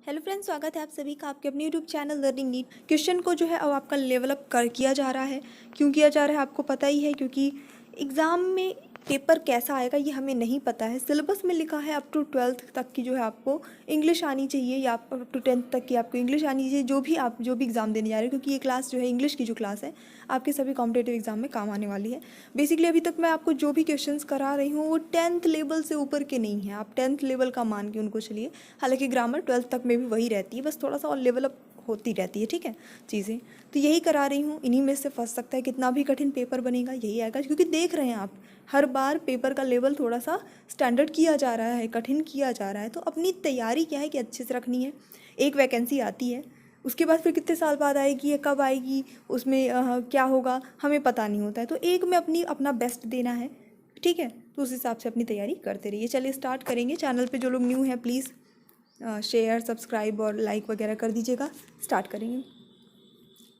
Hello friends, स्वागत है आप सभी का आपके अपने YouTube channel learning NEET. Question को जो है अब आपका लेवल अप कर किया जा रहा है। क्यों किया जा रहा है आपको पता ही है, क्योंकि एग्ज़ाम में पेपर कैसा आएगा ये हमें नहीं पता है। सिलेबस में लिखा है अप टू 12th तक की जो है आपको इंग्लिश आनी चाहिए, या अप टू 10th तक की आपको इंग्लिश आनी चाहिए, जो भी एग्ज़ाम देने जा रहे हो, क्योंकि ये क्लास जो है इंग्लिश की जो क्लास है आपके सभी कॉम्पिटेटिव एग्जाम में काम आने वाली है। बेसिकली अभी तक मैं आपको जो भी क्वेश्चंस करा रही हूँ वो 10th लेवल से ऊपर के नहीं हैं, आप 10th लेवल का मान के उनको चलिए। हालांकि ग्रामर 12th तक में भी वही रहती है, बस थोड़ा सा और लेवल अप होती रहती है, ठीक है चीज़ें। तो यही करा रही हूँ, इन्हीं में से फंस सकता है, कितना भी कठिन पेपर बनेगा यही आएगा, क्योंकि देख रहे हैं आप हर बार पेपर का लेवल थोड़ा सा स्टैंडर्ड किया जा रहा है, कठिन किया जा रहा है। तो अपनी तैयारी क्या है कि अच्छे से रखनी है। एक वैकेंसी आती है, उसके बाद फिर कितने साल बाद आएगी या कब आएगी, उसमें क्या होगा हमें पता नहीं होता है। तो एक में अपना बेस्ट देना है, ठीक है। तो उस हिसाब से अपनी तैयारी करते रहिए। चलिए स्टार्ट करेंगे। चैनल पे जो लोग न्यू हैं प्लीज़ शेयर सब्सक्राइब और लाइक वगैरह कर दीजिएगा। स्टार्ट करेंगे।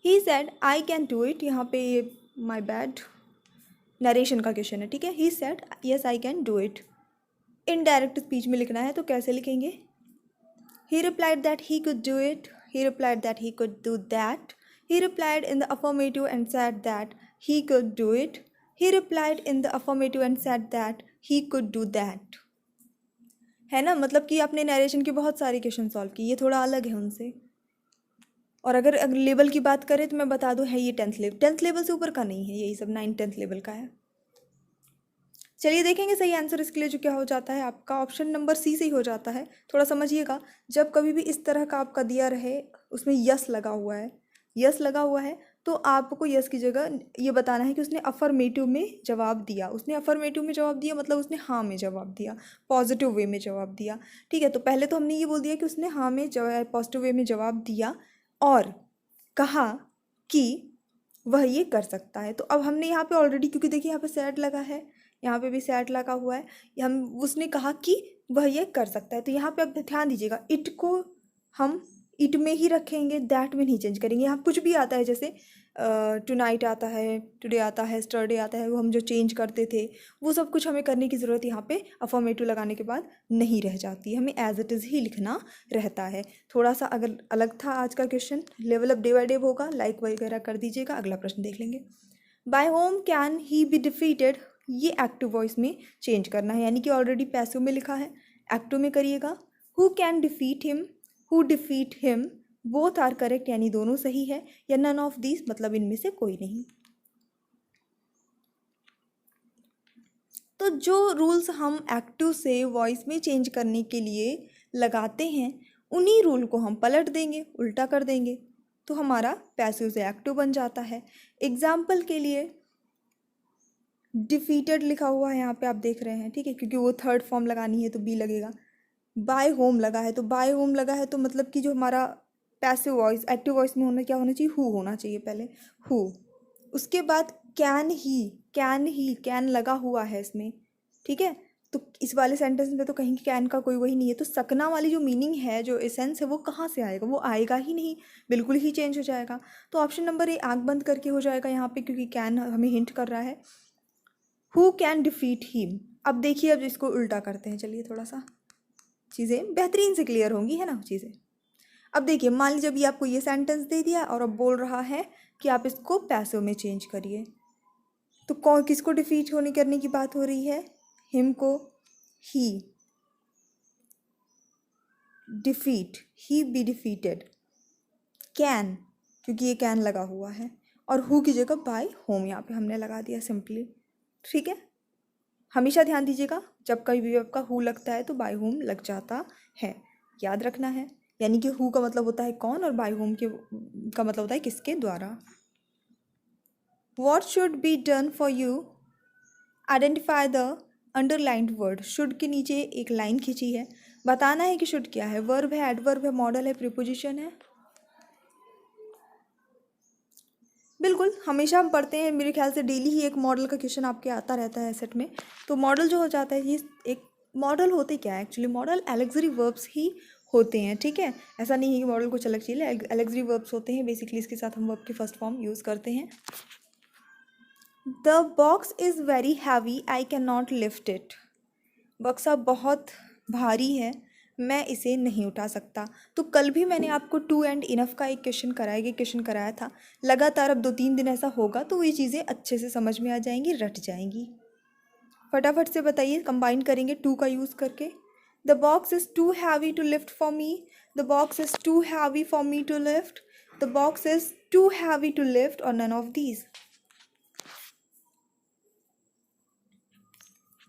He said I can do it. यहाँ पे माई बैड नरेशन का क्वेश्चन है, ठीक है। He said yes I can do it. Indirect speech में लिखना है, तो कैसे लिखेंगे? He replied that he could do it. He replied that he could do that. He replied in the affirmative and said that he could do it. He replied in the affirmative and said that he could do that. है ना, मतलब कि आपने narration के बहुत सारे question solve किए, ये थोड़ा अलग है उनसे। और अगर लेवल की बात करें तो मैं बता दूं, है ये 10th लेवल से ऊपर का नहीं है, यही सब 9th-10th लेवल का है। चलिए देखेंगे सही आंसर इसके लिए जो क्या हो जाता है, आपका ऑप्शन नंबर सी से ही हो जाता है। थोड़ा समझिएगा, जब कभी भी इस तरह का आपका दिया रहे, उसमें यस लगा हुआ है, यस लगा हुआ है, तो आपको यस की जगह ये बताना है कि उसने अफर्मेटिव में जवाब दिया। उसने अफर्मेटिव में जवाब दिया मतलब उसने हाँ में जवाब दिया, पॉजिटिव वे में जवाब दिया, ठीक है। तो पहले तो हमने ये बोल दिया कि उसने हाँ में पॉजिटिव वे में जवाब दिया और कहा कि वह ये कर सकता है। तो अब हमने यहाँ पे ऑलरेडी, क्योंकि देखिए यहाँ पे सैड लगा है, यहाँ पे भी सैड लगा हुआ है, हम उसने कहा कि वह ये कर सकता है। तो यहाँ पे अब ध्यान दीजिएगा, इट को हम इट में ही रखेंगे, दैट में नहीं चेंज करेंगे। यहाँ कुछ भी आता है, जैसे टुनाइट आता है, टुडे आता है, स्टरडे आता है, वो हम जो चेंज करते थे वो सब कुछ हमें करने की ज़रूरत यहाँ पे अफर्मेटिव लगाने के बाद नहीं रह जाती है, हमें एज इट इज़ ही लिखना रहता है। थोड़ा सा अगर अलग था आज का question, level up day by day होगा, लाइक वगैरह कर दीजिएगा। अगला प्रश्न देख लेंगे। By whom can he be defeated, ये एक्टिव वॉइस में चेंज करना है, यानी कि ऑलरेडी पैसिव में लिखा है, एक्टिव में करिएगा। Who can defeat him, who defeat him, both are correct, यानी दोनों सही है, या नन ऑफ दीज मतलब इनमें से कोई नहीं। तो जो रूल्स हम एक्टिव से वॉइस में चेंज करने के लिए लगाते हैं, उन्हीं रूल को हम पलट देंगे, उल्टा कर देंगे, तो हमारा पैसिव से एक्टिव बन जाता है। एग्जाम्पल के लिए डिफीटेड लिखा हुआ है यहाँ पे, आप देख रहे हैं, ठीक है, क्योंकि वो थर्ड फॉर्म लगानी है तो बी लगेगा। बाय होम लगा है, तो बाय होम लगा है तो मतलब कि जो हमारा पैसिव वॉइस एक्टिव वॉइस में होना क्या होना चाहिए, हु होना चाहिए पहले, हु। उसके बाद कैन ही, कैन लगा हुआ है इसमें, ठीक है। तो इस वाले सेंटेंस में तो कहीं कैन का कोई वही नहीं है, तो सकना वाली जो मीनिंग है, जो एसेंस है, वो कहाँ से आएगा? वो आएगा ही नहीं, बिल्कुल ही चेंज हो जाएगा। तो ऑप्शन नंबर ए आँख बंद करके हो जाएगा यहाँ पे, क्योंकि कैन हमें हिंट कर रहा है। Who can defeat him. अब देखिए, अब इसको उल्टा करते हैं, चलिए थोड़ा सा चीज़ें बेहतरीन से क्लियर होंगी, है ना चीज़ें। अब देखिए, मान लीजिए अभी आपको ये सेंटेंस दे दिया और अब बोल रहा है कि आप इसको पैसिव में चेंज करिए, तो कौन किसको डिफीट होने करने की बात हो रही है? हिम को। He defeat, he be defeated. Can, क्योंकि ये कैन लगा हुआ है, और हु की जगह बाय होम यहाँ पे हमने लगा दिया सिंपली, ठीक है। हमेशा ध्यान दीजिएगा, जब कभी भी आपका हु लगता है तो बाय होम लग जाता है, याद रखना है। यानी कि हु का मतलब होता है कौन, और बाय होम के का मतलब होता है किसके द्वारा। What should be done for you, identify the underlined word. Should के नीचे एक लाइन खींची है, बताना है कि शुड क्या है। वर्ब है, एडवर्ब है, मॉडल है, प्रीपोजिशन है। बिल्कुल, हमेशा हम पढ़ते हैं, मेरे ख्याल से डेली ही एक मॉडल का क्वेश्चन आपके आता रहता है सेट में। तो मॉडल जो हो जाता है, ये एक मॉडल होते क्या है एक्चुअली? मॉडल एलेक्सरी वर्ब्स ही होते हैं, ठीक है। ऐसा नहीं है कि मॉडल कुछ अलग चीज़ है, एलेक्सरी वर्ब्स होते हैं बेसिकली, इसके साथ हम वर्ब की फर्स्ट फॉर्म यूज़ करते हैं। The box is very heavy, I can not lift it. बक्सा बहुत भारी है, मैं इसे नहीं उठा सकता। तो कल भी मैंने आपको टू एंड इनफ का एक क्वेश्चन कराया था। लगातार अब 2-3 दिन ऐसा होगा तो ये चीज़ें अच्छे से समझ में आ जाएंगी, रट जाएंगी। फटाफट से बताइए, कंबाइन करेंगे टू का यूज़ करके। The box is too heavy to lift for me, the box is too heavy for me to lift, the box is too heavy to lift, और नन ऑफ दीज।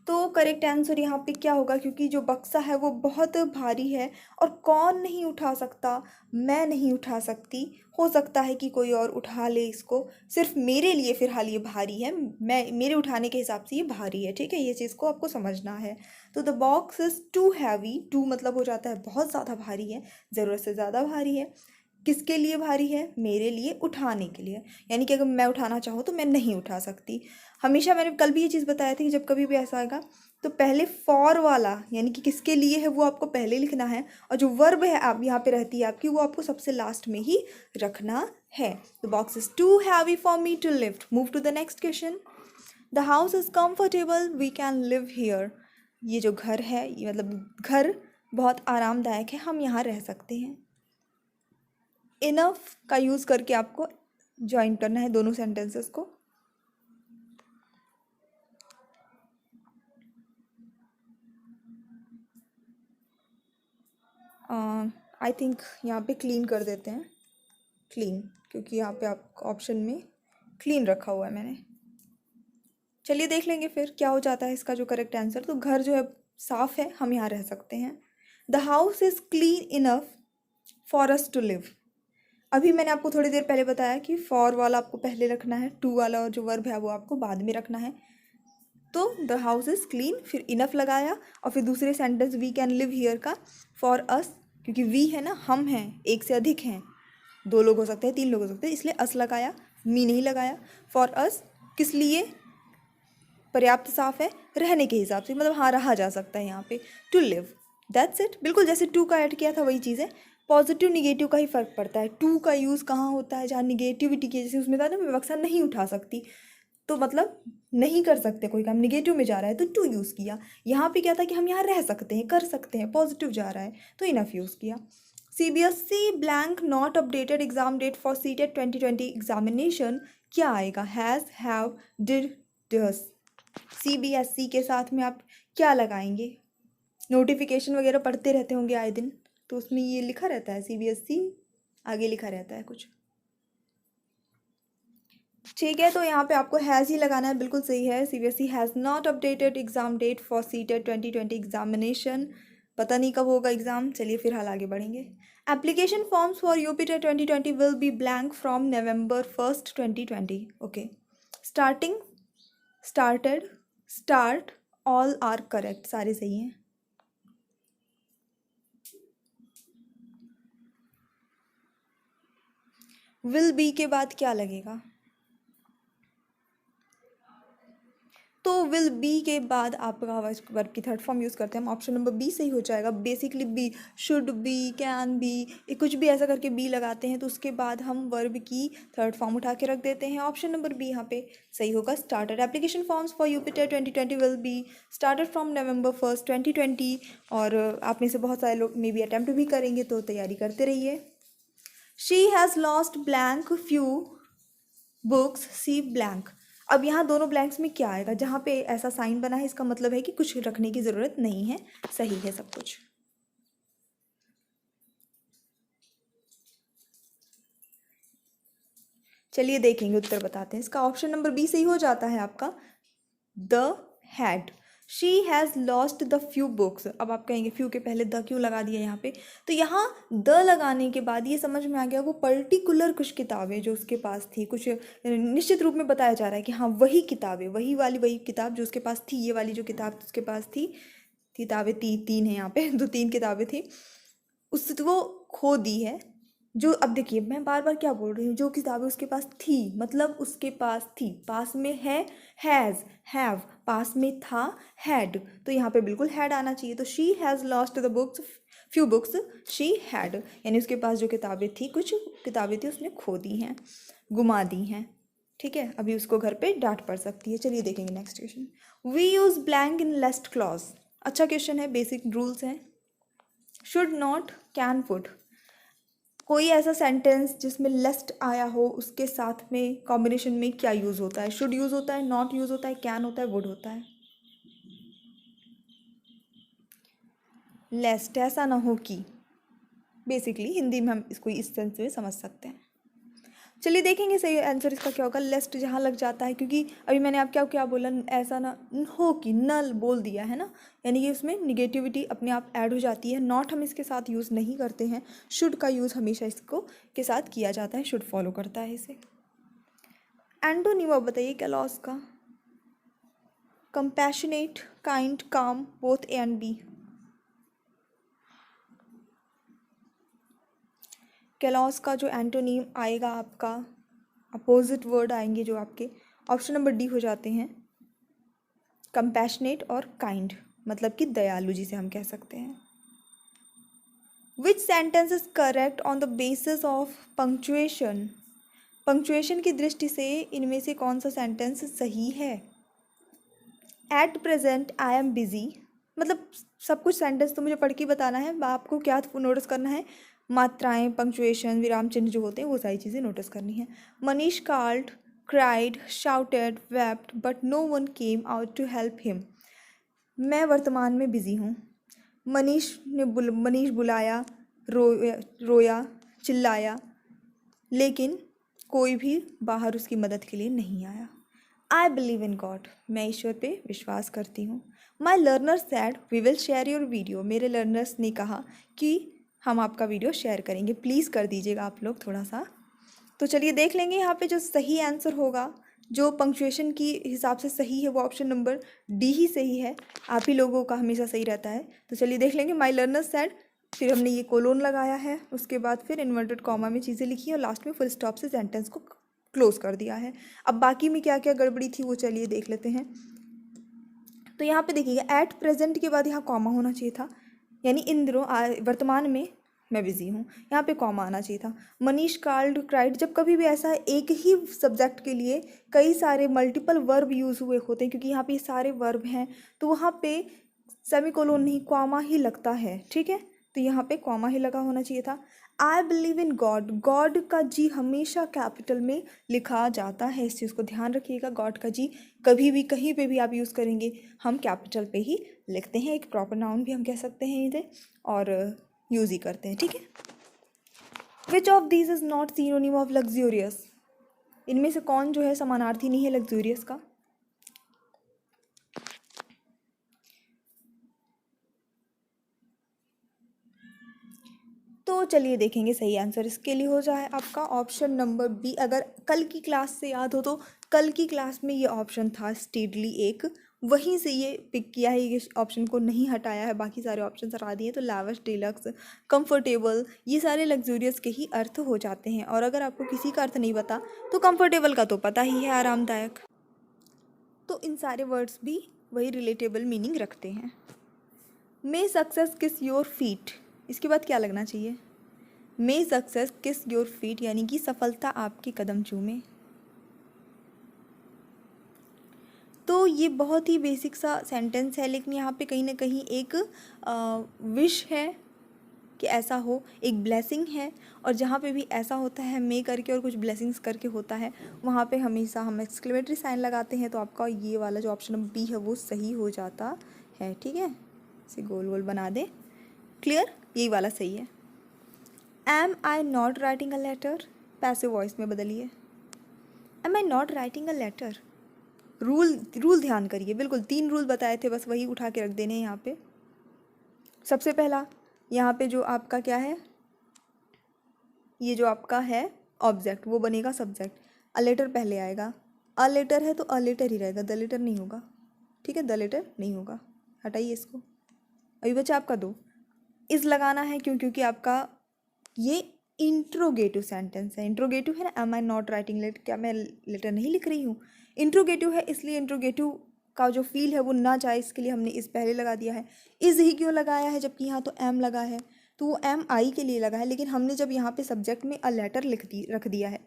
तो correct answer यहाँ पे क्या होगा, क्योंकि जो बक्सा है वो बहुत भारी है और कौन नहीं उठा सकता, मैं नहीं उठा सकती। हो सकता है कि कोई और उठा ले इसको, सिर्फ मेरे लिए फ़िलहाल ये भारी है, मैं मेरे उठाने के हिसाब से ये भारी है, ठीक है, ये चीज़ को आपको समझना है। तो the box is too heavy, too मतलब हो जाता है बहुत ज़्यादा भारी है, ज़रूरत से ज़्यादा भारी है। किसके लिए भारी है? मेरे लिए, उठाने के लिए। यानी कि अगर मैं उठाना चाहूँ तो मैं नहीं उठा सकती। हमेशा मैंने कल भी ये चीज़ बताया था कि जब कभी भी ऐसा आएगा तो पहले फॉर वाला यानी कि किसके लिए है वो आपको पहले लिखना है, और जो वर्ब है आप यहाँ पे रहती है आपकी, वो आपको सबसे लास्ट में ही रखना है। The box is too heavy for me to lift. Move to the next question. The house is comfortable, we can live here. ये जो घर है, ये मतलब घर बहुत आरामदायक है, हम यहाँ रह सकते हैं। इनफ का यूज़ करके आपको ज्वाइन करना है दोनों सेंटेंसेस को। आई थिंक यहाँ पे क्लीन कर देते हैं, क्लीन, क्योंकि यहाँ पे आपको ऑप्शन में क्लीन रखा हुआ है मैंने। चलिए देख लेंगे फिर क्या हो जाता है इसका जो करेक्ट आंसर। तो घर जो है साफ़ है, हम यहाँ रह सकते हैं। The house is clean enough for us to live. अभी मैंने आपको थोड़ी देर पहले बताया कि फॉर वाला आपको पहले रखना है, टू वाला और जो वर्ब है वो आपको बाद में रखना है। तो द हाउस इज़ क्लीन, फिर इनफ लगाया, और फिर दूसरे sentence we can live here का फॉर अस, क्योंकि वी है ना, हम हैं, एक से अधिक हैं, 2 लोग हो सकते हैं, 3 लोग हो सकते हैं, इसलिए अस लगाया, मी नहीं लगाया। फॉर अस किस लिए? पर्याप्त साफ है, रहने के हिसाब से, मतलब हाँ रहा जा सकता है यहाँ पे। To live, that's it. बिल्कुल जैसे टू का ऐड किया था वही चीज़ है। पॉजिटिव निगेटिव का ही फ़र्क पड़ता है। टू का यूज़ कहाँ होता है? जहाँ निगेटिविटी की, जैसे उसमें था ना, मैं बक्सा नहीं उठा सकती, तो मतलब नहीं कर सकते कोई काम, निगेटिव में जा रहा है तो टू यूज़ किया। यहाँ पे क्या था कि हम यहाँ रह सकते हैं, कर सकते हैं, पॉजिटिव जा रहा है तो इनफ यूज़ किया। CBSE blank not updated exam date for CTET 2020 examination, क्या आएगा? Has, have, did, does. CBSE के साथ में आप क्या लगाएंगे? नोटिफिकेशन वगैरह पढ़ते रहते होंगे आए दिन, तो उसमें ये लिखा रहता है CBSE, आगे लिखा रहता है कुछ, ठीक है। तो यहाँ पे आपको हैज़ ही लगाना है, बिल्कुल सही है। CBSE has not updated exam date for CTET 2020 examination. पता नहीं कब होगा एग्ज़ाम, चलिए फिलहाल आगे बढ़ेंगे। Application forms for UPTET 2020 will be blank from November 1st 2020। Okay, starting, started, start, all are correct, सारे सही हैं। विल बी के बाद क्या लगेगा? तो विल बी के बाद आपका वर्ब की थर्ड फॉर्म यूज़ करते हैं हम, ऑप्शन नंबर बी सही हो जाएगा। Basically be, should be, can be, कुछ भी ऐसा करके बी लगाते हैं तो उसके बाद हम वर्ब की थर्ड फॉर्म उठा के रख देते हैं। ऑप्शन नंबर बी यहाँ पे सही होगा, started. Application forms for UPTET 2020 will be started from November 1st 2020। और आप में से बहुत सारे लोग मे बी अटैम्प्ट भी करेंगे, तो तैयारी करते रहिए। She has lost blank few books, C blank. अब यहाँ दोनों ब्लैंक्स में क्या आएगा? जहाँ पे ऐसा साइन बना है इसका मतलब है कि कुछ रखने की ज़रूरत नहीं है, सही है सब कुछ। चलिए देखेंगे, उत्तर बताते हैं इसका। ऑप्शन नंबर बी सही हो जाता है आपका, the had. She has lost the few books. अब आप कहेंगे फ्यू के पहले द क्यों लगा दिया यहाँ पे? तो यहाँ द लगाने के बाद ये समझ में आ गया वो पर्टिकुलर कुछ किताबें जो उसके पास थी, कुछ निश्चित रूप में बताया जा रहा है कि हाँ वही किताबें, वही किताब जो उसके पास थी, ये वाली जो किताब उसके पास थी, किताबें तीन है यहाँ पे तो 3 किताबें थी, उससे तो वो खो दी है। जो, अब देखिए मैं बार बार क्या बोल रही हूँ, जो किताबें उसके पास थी मतलब उसके पास थी, पास में है हैज़, हैव, पास में था हैड, तो यहाँ पे बिल्कुल हैड आना चाहिए। तो she has lost the books, few books she had, यानी उसके पास जो किताबें थी, कुछ किताबें थी उसने खो दी हैं, गुमा दी हैं, ठीक है। अभी उसको घर पे डांट पड़ सकती है। चलिए देखेंगे next question. We use blank in lest clause. अच्छा क्वेश्चन है, बेसिक रूल्स हैं। Should not, can, would. कोई ऐसा सेंटेंस जिसमें लेस्ट आया हो उसके साथ में कॉम्बिनेशन में क्या यूज़ होता है? शुड यूज़ होता है, नॉट यूज़ होता है, कैन होता है, वुड होता है। लेस्ट, ऐसा ना हो कि, बेसिकली हिंदी में हम इसको इस सेंस में समझ सकते हैं। चलिए देखेंगे सही आंसर इसका क्या होगा। लेस्ट जहाँ लग जाता है, क्योंकि अभी मैंने आप क्या क्या बोला, ऐसा ना हो कि, नल बोल दिया है ना, यानी कि उसमें निगेटिविटी अपने आप ऐड हो जाती है। नॉट हम इसके साथ यूज़ नहीं करते हैं, शुड का यूज़ हमेशा इसको के साथ किया जाता है, शुड फॉलो करता है इसे। एंटोनिम आप बताइए कैलॉस का। कंपैशनेट, काइंड, काम, बोथ ए एंड बी। कैलॉस का जो एंटोनिम आएगा आपका, अपोजिट वर्ड आएंगे जो आपके ऑप्शन नंबर डी हो जाते हैं, कंपैशनेट और काइंड, मतलब कि दयालु जिसे हम कह सकते हैं। विच sentence is correct on the basis of punctuation. Punctuation की दृष्टि से इनमें से कौन सा सेंटेंस सही है? At present I am busy, मतलब सब कुछ सेंटेंस तो मुझे पढ़ के बताना है, आपको क्या नोटिस करना है? मात्राएं, पंक्चुएशन, विराम चिन्ह जो होते हैं वो सारी चीज़ें नोटिस करनी है। Manish called, cried, shouted, wept but no one came out to help him. मैं वर्तमान में बिजी हूँ। मनीष बुलाया, रोया, चिल्लाया, लेकिन कोई भी बाहर उसकी मदद के लिए नहीं आया। आई बिलीव इन गॉड, मैं ईश्वर पे विश्वास करती हूँ। My learners said we will share your video, मेरे लर्नर्स ने कहा कि हम आपका वीडियो शेयर करेंगे, प्लीज़ कर दीजिएगा आप लोग थोड़ा सा। तो चलिए देख लेंगे यहाँ पे जो सही आंसर होगा, जो पंक्चुएशन की हिसाब से सही है, वो ऑप्शन नंबर डी ही सही है। आप ही लोगों का हमेशा सही रहता है। तो चलिए देख लेंगे। माई लर्नर्स सैड, फिर हमने ये कोलोन लगाया है, उसके बाद फिर इन्वर्टेड कॉमा में चीज़ें लिखी और लास्ट में फुल स्टॉप से सेंटेंस को क्लोज कर दिया है। अब बाकी में क्या क्या गड़बड़ी थी वो चलिए देख लेते हैं। तो यहाँ पे देखिएगा, एट प्रेजेंट के बाद यहाँ कॉमा होना चाहिए था, यानी इन दिनों वर्तमान में मैं बिजी हूँ, यहाँ पे कॉमा आना चाहिए था। मनीष कॉल्ड, क्राइड, जब कभी भी ऐसा एक ही सब्जेक्ट के लिए कई सारे मल्टीपल वर्ब यूज़ हुए होते हैं, क्योंकि यहाँ पे सारे वर्ब हैं, तो वहाँ पे सेमीकोलन नहीं कॉमा ही लगता है, ठीक है। तो यहाँ पे कॉमा ही लगा होना चाहिए था। I believe in God, God का जी हमेशा कैपिटल में लिखा जाता है, इस चीज़ को ध्यान रखिएगा। गॉड का जी कभी भी कहीं पे भी आप यूज़ करेंगे हम कैपिटल पे ही लिखते हैं, एक प्रॉपर नाउन भी हम कह सकते हैं इसे, और यूज़ ही करते हैं, ठीक है। Which of these is not synonym of luxurious, इनमें से कौन जो है समानार्थी नहीं है लग्जूरियस का? तो चलिए देखेंगे सही आंसर इसके लिए हो जाए आपका ऑप्शन नंबर बी। अगर कल की क्लास से याद हो तो कल की क्लास में ये ऑप्शन था स्टेडली एक, वहीं से ये पिक किया है, ये ऑप्शन को नहीं हटाया है, बाकी सारे ऑप्शन हटा दिए। तो लाविश, डिलक्स, कंफर्टेबल, ये सारे लग्जूरियस के ही अर्थ हो जाते हैं। और अगर आपको किसी का अर्थ नहीं पता तो कंफर्टेबल का तो पता ही है, आरामदायक। तो इन सारे वर्ड्स भी वही रिलेटेबल मीनिंग रखते हैं। मे सक्सेस किस योर फीट, इसके बाद क्या लगना चाहिए? मे सक्सेस किस योर फीट, यानी कि सफलता आपके कदम चूमे। तो ये बहुत ही बेसिक सा सेंटेंस है, लेकिन यहाँ पे कहीं ना कहीं एक विश है कि ऐसा हो, एक ब्लेसिंग है। और जहाँ पे भी ऐसा होता है मे करके और कुछ ब्लेसिंग्स करके होता है, वहाँ पे हमेशा हम एक्सक्लेमेटरी साइन लगाते हैं। तो आपका ये वाला जो ऑप्शन नंबर बी है वो सही हो जाता है, ठीक है। इसे गोल गोल बना दे, क्लियर, यही वाला सही है। Am I not writing a letter, passive voice में बदलिए। एम आई नॉट राइटिंग अ लेटर, रूल ध्यान करिए, बिल्कुल 3 रूल बताए थे, बस वही उठा के रख देने हैं यहाँ पे। सबसे पहला, यहाँ पे जो आपका क्या है, ये जो आपका है ऑब्जेक्ट वो बनेगा सब्जेक्ट, अ लेटर पहले आएगा। अ लेटर है तो अ लेटर ही रहेगा, द लेटर नहीं होगा, ठीक है, द लेटर नहीं होगा, हटाइए इसको। अभी बचा आपका 2, इस लगाना है, क्यों? क्योंकि आपका ये इंट्रोगेटिव सेंटेंस है। इंट्रोगेटिव है ना, am I not writing letter, क्या मैं लेटर नहीं लिख रही हूँ? इंट्रोगेटिव है, इसलिए इंट्रोगेटिव का जो फील है वो ना जाए, इसके लिए हमने इस पहले लगा दिया है। इज़ ही क्यों लगाया है जबकि यहाँ तो एम लगा है? तो वो एम आई के लिए लगा है, लेकिन हमने जब यहाँ पे सब्जेक्ट में अ लेटर रख दिया है,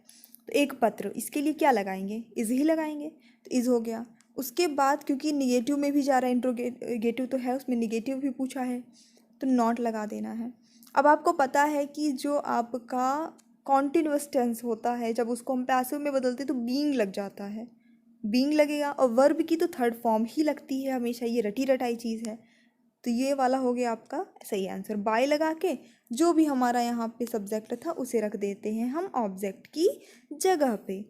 तो एक पत्र, इसके लिए क्या लगाएंगे? इज़ ही लगाएंगे, तो इज़ हो गया। उसके बाद क्योंकि निगेटिव में भी जा रहा है, इंट्रोगेटिव तो है, उसमें निगेटिव भी पूछा है, तो नॉट लगा देना है। अब आपको पता है कि जो आपका कॉन्टिन्यूअस टेंस होता है, जब उसको हम पैसिव में बदलते तो बीइंग लग जाता है, बीइंग लगेगा। और वर्ब की तो थर्ड फॉर्म ही लगती है हमेशा, ये रटी रटाई चीज़ है। तो ये वाला हो गया आपका सही आंसर। बाय लगा के जो भी हमारा यहाँ पे सब्जेक्ट था उसे रख देते हैं हम ऑब्जेक्ट की जगह पे।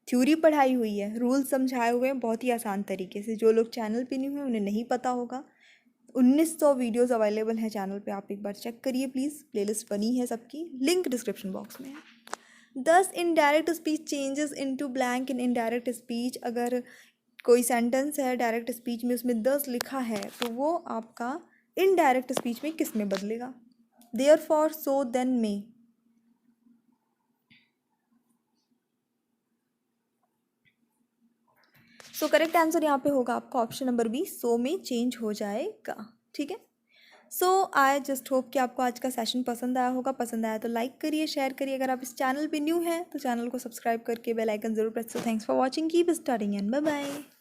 थ्योरी पढ़ाई हुई है, रूल समझाए हुए हैं बहुत ही आसान तरीके से। जो लोग चैनल पे नहीं हुए उन्हें नहीं पता होगा। 1900 वीडियोस अवेलेबल हैं चैनल पे, आप एक बार चेक करिए प्लीज़। प्लेलिस्ट बनी है सबकी, लिंक डिस्क्रिप्शन बॉक्स में है। 10 indirect speech changes into blank in indirect speech. अगर कोई सेंटेंस है डायरेक्ट स्पीच में, उसमें 10 लिखा है, तो वो आपका इनडायरेक्ट स्पीच में किस में बदलेगा? देयरफॉर, सो, देन, मे। सो करेक्ट आंसर यहाँ पे होगा आपका ऑप्शन नंबर बी, सो में चेंज हो जाएगा। ठीक है। सो आई जस्ट होप कि आपको आज का सेशन पसंद आया होगा। पसंद आया तो लाइक करिए, शेयर करिए। अगर आप इस चैनल पे न्यू हैं तो चैनल को सब्सक्राइब करके बेल आइकन जरूर press. So thanks for watching, keep studying and bye bye.